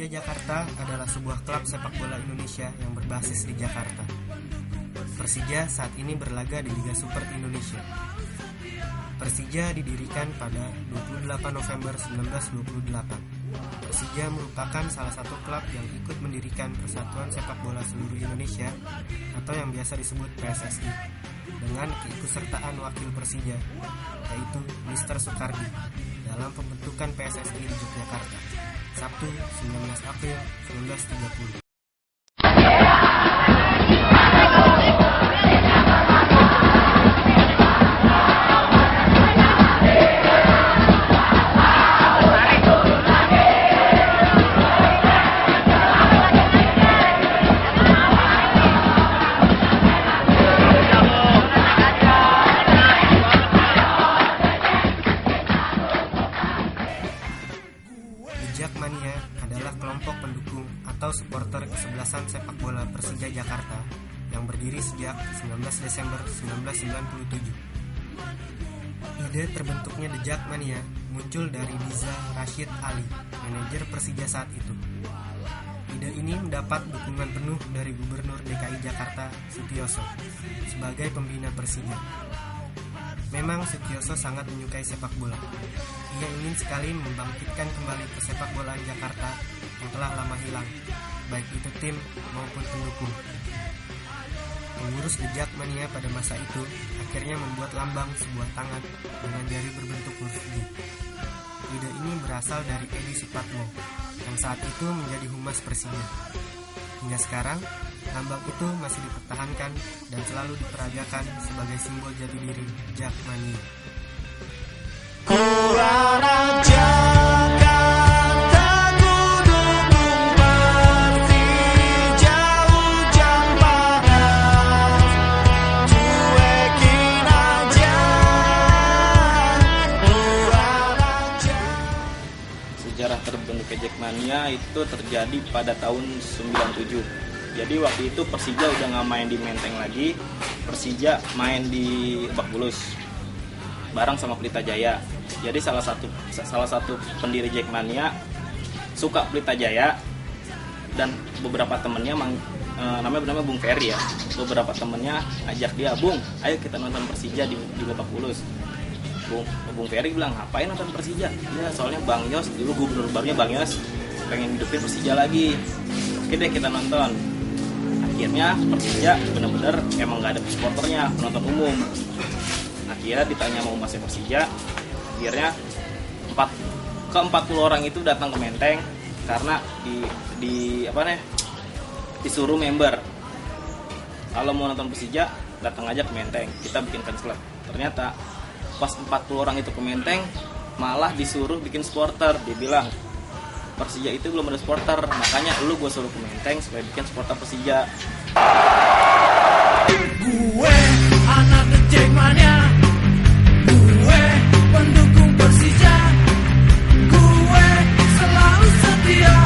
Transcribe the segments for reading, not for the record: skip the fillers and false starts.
Persija Jakarta adalah sebuah klub sepak bola Indonesia yang berbasis di Jakarta. Persija saat ini berlaga di Liga Super Indonesia. Persija didirikan pada 28 November 1928. Persija merupakan salah satu klub yang ikut mendirikan Persatuan Sepak Bola Seluruh Indonesia atau yang biasa disebut PSSI dengan keikutsertaan wakil Persija, yaitu Mr. Soekardi, dalam pembentukan PSSI di Yogyakarta, Sabtu 19 April 1930. Jakmania adalah kelompok pendukung atau supporter kesebelasan sepak bola Persija Jakarta yang berdiri sejak 19 Desember 1997. Ide terbentuknya The Jakmania muncul dari Diza Rashid Ali, manajer Persija saat itu. Ide ini mendapat dukungan penuh dari Gubernur DKI Jakarta Sutioso sebagai pembina Persija. Memang Sutioso sangat menyukai sepak bola. Ia ingin sekali membangkitkan kembali persepak bolaan Jakarta yang telah lama hilang, baik itu tim maupun pendukung. Pengurus The Jakmania pada masa itu akhirnya membuat lambang sebuah tangan dengan jari berbentuk huruf J. Ide ini berasal dari Edi Supatmo yang saat itu menjadi humas Persija. Hingga sekarang, lambang itu masih dipertahankan dan selalu diperagakan sebagai simbol jati diri Jakmania. Sejarah terbentuknya Jakmania itu terjadi pada tahun 97. Jadi waktu itu Persija udah nggak main di Menteng lagi, Persija main di Lebak Bulus bareng sama Pelita Jaya. Jadi salah satu pendiri Jakmania suka Pelita Jaya dan beberapa temennya namanya Bung Ferry ya. Beberapa temennya ngajak dia, "Bung, ayo kita nonton Persija di Lebak Bulus." Bung Ferry bilang, "Ngapain nonton Persija?" Ya soalnya Bang Yos, dulu gubernur barunya Bang Yos, pengen hidupin Persija lagi. Oke deh kita nonton. Akhirnya Persija benar-benar emang nggak ada supporternya, penonton umum. Akhirnya ditanya mau masuk Persija, akhirnya 40 orang itu datang ke Menteng karena disuruh member. Kalau mau nonton Persija datang aja ke Menteng, kita bikin fans club. Ternyata pas 40 orang itu ke Menteng malah disuruh bikin supporter. Dia bilang, Persija itu belum ada supporter, makanya lu gue suruh ke Menteng supaya bikin supporter Persija. Gue anak The Jakmania, gue pendukung Persija, gue selalu setia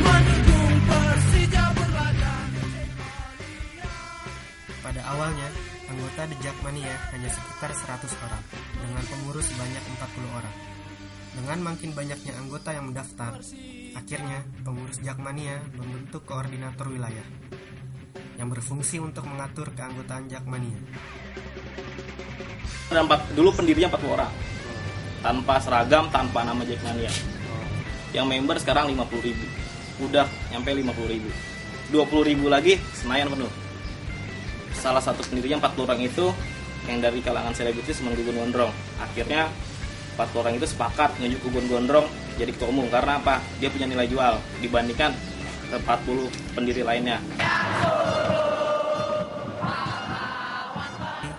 mendukung Persija berlaga. Pada awalnya, anggota The Jakmania hanya sekitar 100 orang dengan pengurus sebanyak 40 orang. Dengan makin banyaknya anggota yang mendaftar, akhirnya pengurus Jakmania membentuk koordinator wilayah yang berfungsi untuk mengatur keanggotaan Jakmania. Dulu pendirinya 40 orang, tanpa seragam, tanpa nama Jakmania. Yang member sekarang 50.000, udah nyampe 50.000. 20.000 lagi Senayan penuh. Salah satu pendirinya 40 orang itu yang dari kalangan selebritis Gugun Gondrong. Akhirnya 40 orang itu sepakat nunjuk Gugun Gondrong jadi ketua umum karena apa? Dia punya nilai jual dibandingkan 40 pendiri lainnya.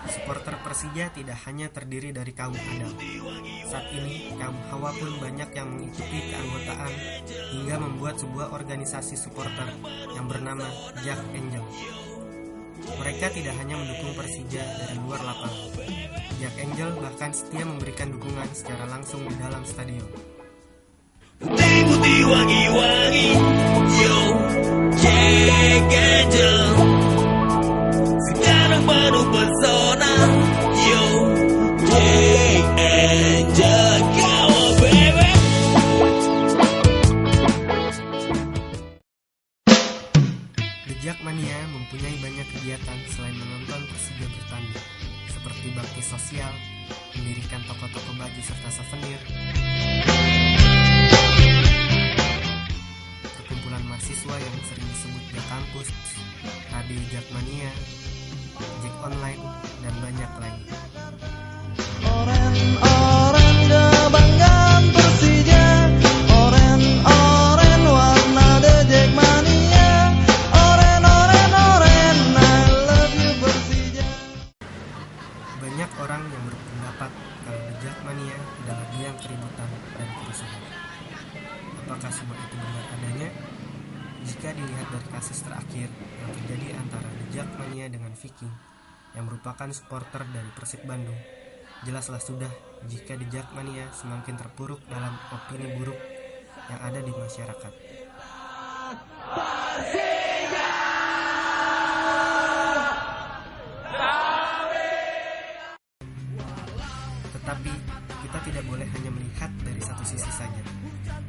Supporter Persija tidak hanya terdiri dari kaum Adam. Saat ini kaum Hawa pun banyak yang mengikuti keanggotaan hingga membuat sebuah organisasi supporter yang bernama Jack Angel. Mereka tidak hanya mendukung Persija dari luar lapangan. Jack Angel bahkan setia memberikan dukungan secara langsung di dalam stadion. Putih-putih wangi-wangi, yo, Jack Angel. Sekarang penuh pesona, yo, Jack Angel. Come on, baby. Jakmania mempunyai banyak kegiatan selain menonton Persija bertanding, seperti bakti sosial, mendirikan toko-toko baju serta souvenir, perkumpulan mahasiswa yang sering disebut Jakampus, Radio Jakmania, Jack Online, dan banyak lagi. Oren kebanggaan Persija, oren warna The Jakmania, oren I love you Persija. Banyak orang yang berpendapat kalau The Jakmania adalah biang keributan dan kerusuhan. Apakah semua itu benar adanya? Jika dilihat dari kasus terakhir yang terjadi antara The Jakmania dengan Viking, yang merupakan supporter dari Persib Bandung, jelaslah sudah jika The Jakmania semakin terpuruk dalam opini buruk yang ada di masyarakat. Tetapi kita tidak boleh hanya melihat dari satu sisi saja.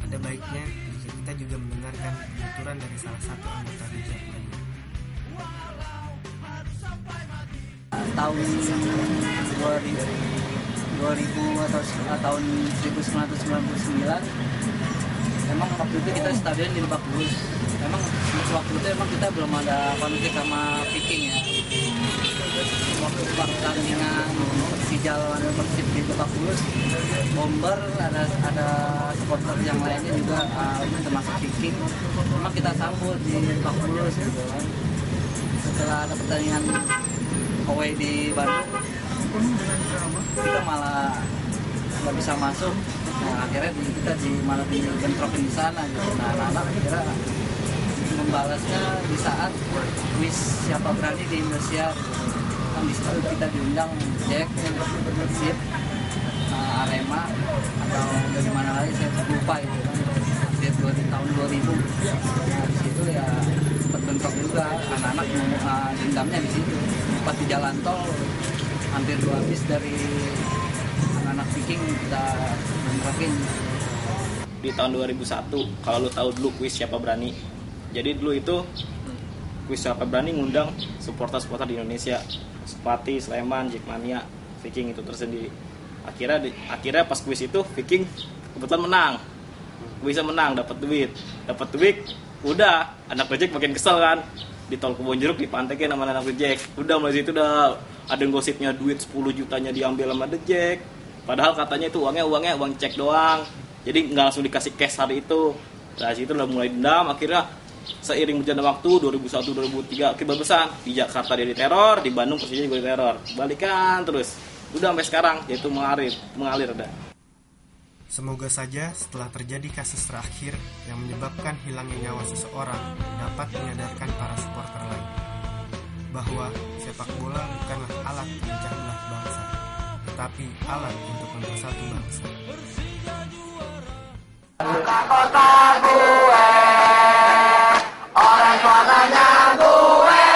Ada baiknya jika kita juga mendengarkan penuturan dari salah satu anggota The Jakmania. Tahun 2000 atau tahun 1999 emang waktu itu kita stadion di Lebak Bulus. Emang waktu itu kita belum ada konflik sama Viking ya. Waktu pertandingan Persija lawan Persib di Lebak Bulus, Bomber ada supporter yang lainnya juga termasuk Viking. Memang kita sambut di Lebak Bulus gitu kan. Setelah ada pertandingan away di Bandung, kita malah nggak bisa masuk. Nah, akhirnya kita malah dibentrokin di sana gitu. Nah, anak-anak akhirnya membalasnya di saat kuis siapa berani di Indonesia. Kan di situ kita diundang Jack, Persib, Arema atau dari mana lagi saya lupa itu kan. Tahun 2000. Nah, di situ ya bentrok juga, anak-anak dendamnya di situ. Pas di jalan tol hampir 2 bis dari anak-anak Viking kita bentrokin. Di tahun 2001, kalau lu tahu dulu kuis siapa berani. Jadi dulu itu kuis siapa berani ngundang supporter-supporter di Indonesia, Sepati, Sleman, Jakmania, Viking itu tersendiri. Akhirnya pas kuis itu Viking kebetulan menang. Bisa menang, dapat duit, udah anak Jack makin kesel kan, di tol Kebonjeruk dipantekin sama anak Jack. Udah mulai situ udah ada gosipnya duit 10 jutanya diambil sama The Jack. Padahal katanya itu uangnya uang cek doang, jadi nggak langsung dikasih cash hari itu. Dari situ udah mulai dendam. Akhirnya seiring berjalannya waktu 2001-2003 akibat besar di Jakarta dia diteror, di Bandung Persija juga diteror, balikan terus. Udah sampai sekarang yaitu mengalir ada. Semoga saja setelah terjadi kasus terakhir yang menyebabkan hilangnya nyawa seseorang dapat menyadarkan para supporter lain bahwa sepak bola bukanlah alat pemecah belah bangsa, tetapi alat untuk mempersatu bangsa. Kota gue, orang warnanya gue,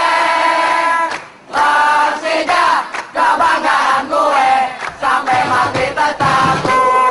Persija kebanggaan gue, sampai mati tetap gue.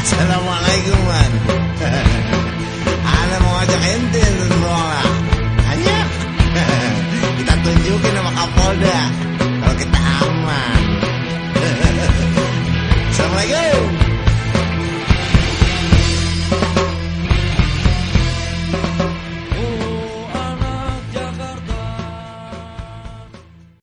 Assalamualaikum man. Ana mau ajak ente nonton bola. Hanya kita tunjukin sama Kapolda